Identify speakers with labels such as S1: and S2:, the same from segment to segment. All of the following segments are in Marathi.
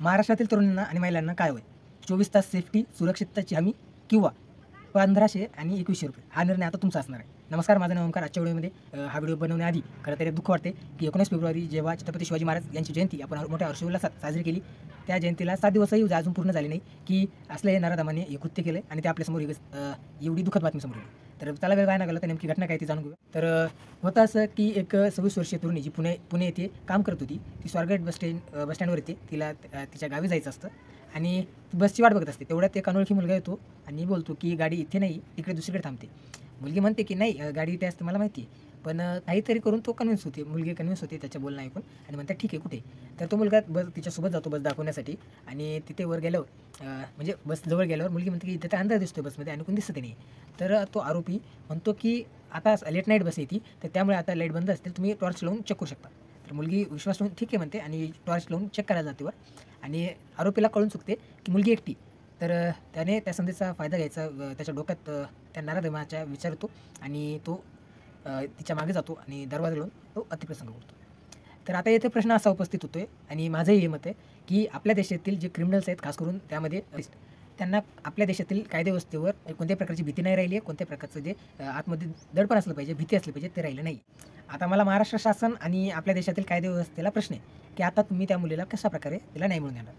S1: महाराष्ट्रातील तरुणांना आणि महिलांना काय हवंय? 24 तास सेफ्टी, सुरक्षितताची हमी किंवा 1500 आणि ₹2100 हा निर्णय आता तुमचा असणार आहे. नमस्कार, माझं नाव ओंकार. आजच्या व्हिडिओमध्ये हा व्हिडिओ बनवण्याआधी खरं तर दुःख वाटते की 19 फेब्रुवारी जेव्हा छत्रपती शिवाजी महाराज यांची जयंती आपण मोठ्या हर्षोल्लासात साजरी केली, त्या जयंतीला 7 दिवसही अजून पूर्ण झाले नाही की असले हे नराधमाने हे कृत्य केलं आणि ते आपल्यासमोर एवढी दुःखद बातमी समोर आली. तर त्याला वेळ काय लागला तर नेमकी घटना काय ती जाणून घेऊया. तर होतं असं की एक 26 वर्षीय तरुणी जी पुणे येथे काम करत होती. ती स्वारगेट बसस्टँडवर येते. तिला तिच्या गावी जायचं असतं आणि बसची वाट बघत असते. तेवढ्यात एक अनोळखी मुलगा येतो आणि बोलतो की गाडी इथे नाही, तिकडे दुसरीकडे थांबते. मुलगी म्हणते की नाही, गाडी इथे असते मला माहिती आहे. पण काहीतरी करून तो मुलगी कन्व्हिन्स होते त्याच्या बोलणं ऐकून आणि म्हणतात ठीक आहे, कुठे? तर तो मुलगा तिच्यासोबत जातो बस दाखवण्यासाठी आणि तिथे वर गेल्यावर म्हणजे बस जवळ गेल्यावर मुलगी म्हणते की इथे तर अंधार दिसतोय बसमध्ये आणि कोण दिसत नाही. तर तो आरोपी म्हणतो की आता लेट नाईट बस येते, तर त्यामुळे आता लाईट बंद असतील, तुम्ही टॉर्च लावून चेक करू शकता. तर मुलगी विश्वास ठेवून ठीक आहे म्हणते आणि टॉर्च लावून चेक करायला जाते वर आणि आरोपीला कळून चुकते की मुलगी एकटी. तर त्याने त्या संधीचा फायदा घ्यायचा त्याच्या डोक्यात त्या नराधमाच्या विचार येतो आणि तो तिच्या मागे जातो आणि दरवाजा लावून तो अतिप्रसंग करतो. तर आता येथे प्रश्न असा उपस्थित होतोय आणि माझंही हे मत आहे की आपल्या देशातील जे क्रिमिनल्स आहेत, खास करून त्यामध्ये त्यांना आपल्या देशातील कायदेव्यवस्थेवर कोणत्याही प्रकारची भीती नाही राहिली आहे. कोणत्याही प्रकारचं जे आतमध्ये दडपण असलं पाहिजे, भीती असली पाहिजे, ते राहिलं नाही. आता मला महाराष्ट्र शासन आणि आपल्या देशातील कायदेव्यवस्थेला प्रश्न आहे की आता तुम्ही त्या मुलीला कशाप्रकारे तिला न्याय मिळवून देणार?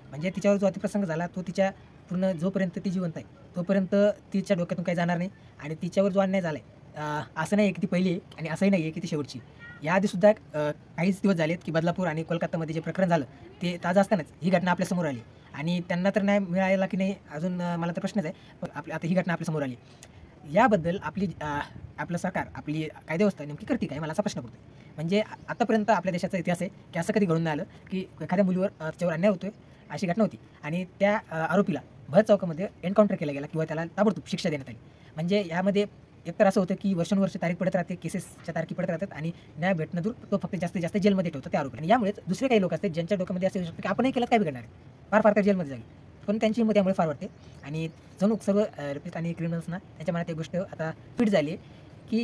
S1: म्हणजे तिच्यावर जो अतिप्रसंग झाला तो तिच्या पूर्ण जोपर्यंत ती जिवंत आहे तोपर्यंत तिच्या डोक्यातून काही जाणार नाही आणि तिच्यावर जो अन्याय झाला आहे, असं नाही आहे की ती पहिली आहे आणि असंही नाही आहे की ती शेवटची. याआधीसुद्धा काहीच दिवस झालेत की बदलापूर आणि कोलकातामध्ये जे प्रकरण झालं ते ताजं असतानाच ही घटना आपल्यासमोर आली आणि त्यांना तर न्याय मिळाला की नाही अजून मला तर प्रश्नच आहे. पण आता ही घटना आपल्यासमोर आली. याबद्दल आपलं सरकार, आपली कायदेव्यवस्था नेमकी करते काय, मला असा प्रश्न पडतो. म्हणजे आतापर्यंत आपल्या देशाचा इतिहास आहे की असं कधी घडून नाही आलं की एखाद्या मुलीवर त्याच्यावर अन्याय होतोय अशी घटना होती आणि त्या आरोपीला भर चौकामध्ये एन्काउंटर केला गेला किंवा त्याला ताबडतोब शिक्षा देण्यात आली. म्हणजे यामध्ये एकतर असं होतं की वर्षानुवर्ष तारीख पडत राहते, केसेसच्या तारखी पडत राहतात आणि न्याय भेटणं दूर, तो फक्त जास्तीत जास्त जेलमध्ये ठेवतो त्या आरोपी. आणि यामुळेच दुसरे काही लोक असतात ज्यांच्या डोक्यामध्ये असं येऊ शकतं की आपणही केलं काय बिघडणार आहे, फार फार तर जेलमध्ये जाईल. पण त्यांची हिंमत त्यामुळे फार वाटते आणि जणू सर्व रेपिस्ट आणि क्रिमिनल्सना त्यांच्या मनात एक गोष्ट आता फिट झाली आहे की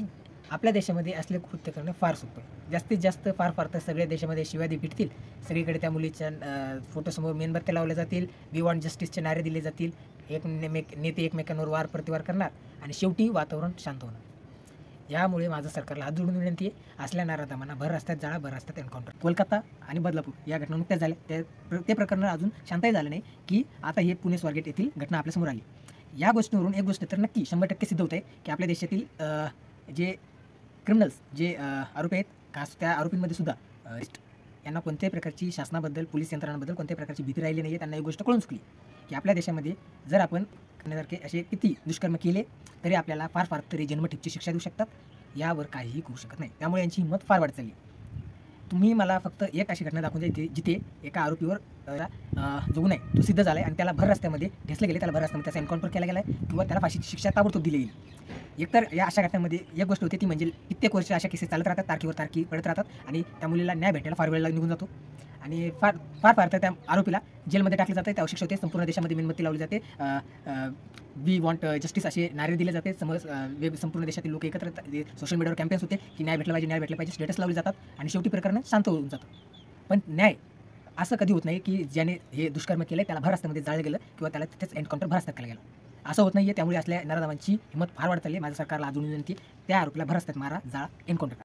S1: आपल्या देशामध्ये असले कृत्य करणं फार सोपं आहे. जास्तीत जास्त फार फार तर सगळ्या देशामध्ये शिव्या भेटतील, सगळीकडे त्या मुलीच्या फोटोसमोर मेणबत्त्या लावल्या जातील, वी वॉन्ट जस्टिसचे नारे दिले जातील, नेते एकमेकांवर वार प्रतिवार करणार आणि शेवटी वातावरण शांत होणार. यामुळे माझं सरकारला हात जोडून विनंती आहे, असल्या नराधमांना भर रस्त्यात जाळा, भर रस्त्यात एन्काउंटर. कोलकाता आणि बदलापूर या घटना नुकत्याच झाल्या. ते प्रकरण अजून शांतही झालं नाही की आता हे पुणे स्वारगेट येथील घटना आपल्यासमोर आली. या गोष्टीवरून एक गोष्ट तर नक्की 100% सिद्ध होत आहे की आपल्या देशातील जे क्रिमिनल्स, जे आरोपी आहेत, खास त्या आरोपींमध्ये सुद्धा यांना कोणत्याही प्रकारची शासनाबद्दल, पोलीस यंत्रणांबद्दल कोणत्याही प्रकारची भीती राहिली नाही आहे. त्यांना एक गोष्ट कळून चुकली की आपल्या देशामध्ये जर आपण करण्यासारखे असे किती दुष्कर्म केले तरी आपल्याला फार फार तरी जन्मठेपची शिक्षा देऊ शकतात. यावर काहीही करू शकत नाही. त्यामुळे यांची हिंमत फार वाढत चालली. तुम्ही मला फक्त एक अशी घटना दाखवून द्या जिथे एका आरोपीवर जो गुन्हा आहे तो सिद्ध झाला आहे आणि त्याला भर रस्त्यामध्ये ढेसले गेले, त्याला भर रस्त्यामध्ये त्याचा एन्काउंटर केला गेला आहे किंवा त्याला फाशीची शिक्षा ताबडतोब दिली गेली. एकतर या अशा घटनांमध्ये एक गोष्ट होती ती म्हणजे कित्येक वर्ष अशा केसेस चालत राहतात, तारखेवर तारखी पडत राहतात आणि त्या मुलीला न्याय भेटायला फार वेळ निघून जातो आणि फार फार फार तर त्या आरोपीला जेलमध्ये टाकले जाते, त्यावर शिक्षा होते, संपूर्ण देशामध्ये मेणबत्ती लावली जाते, वी वॉन्ट जस्टिस असे नारे दिले जाते, संपूर्ण देशातील लोक एकत्र सोशल मीडियावर कॅम्पेन्स होते की न्याय भेटला पाहिजे, न्याय भेटला पाहिजे, स्टेटस लावले जातात आणि शेवटी प्रकरण शांत होऊन जातं. पण न्याय असं कधी होत नाही की ज्याने हे दुष्कर्म केलं त्याला भर रस्त्यामध्ये जाळलं गेलं किंवा त्याला तिथेच एन्काउंटर भर रस्त्यात केलं गेलं. असं होत नाही आहे. त्यामुळे असल्या नराधमांची हिंमत फार वाढत चालली. माझ्या सरकारला अजून विनंती, त्या आरोपीला भर रस्त्यात मारा, जाळा, एन्काउंटर करा.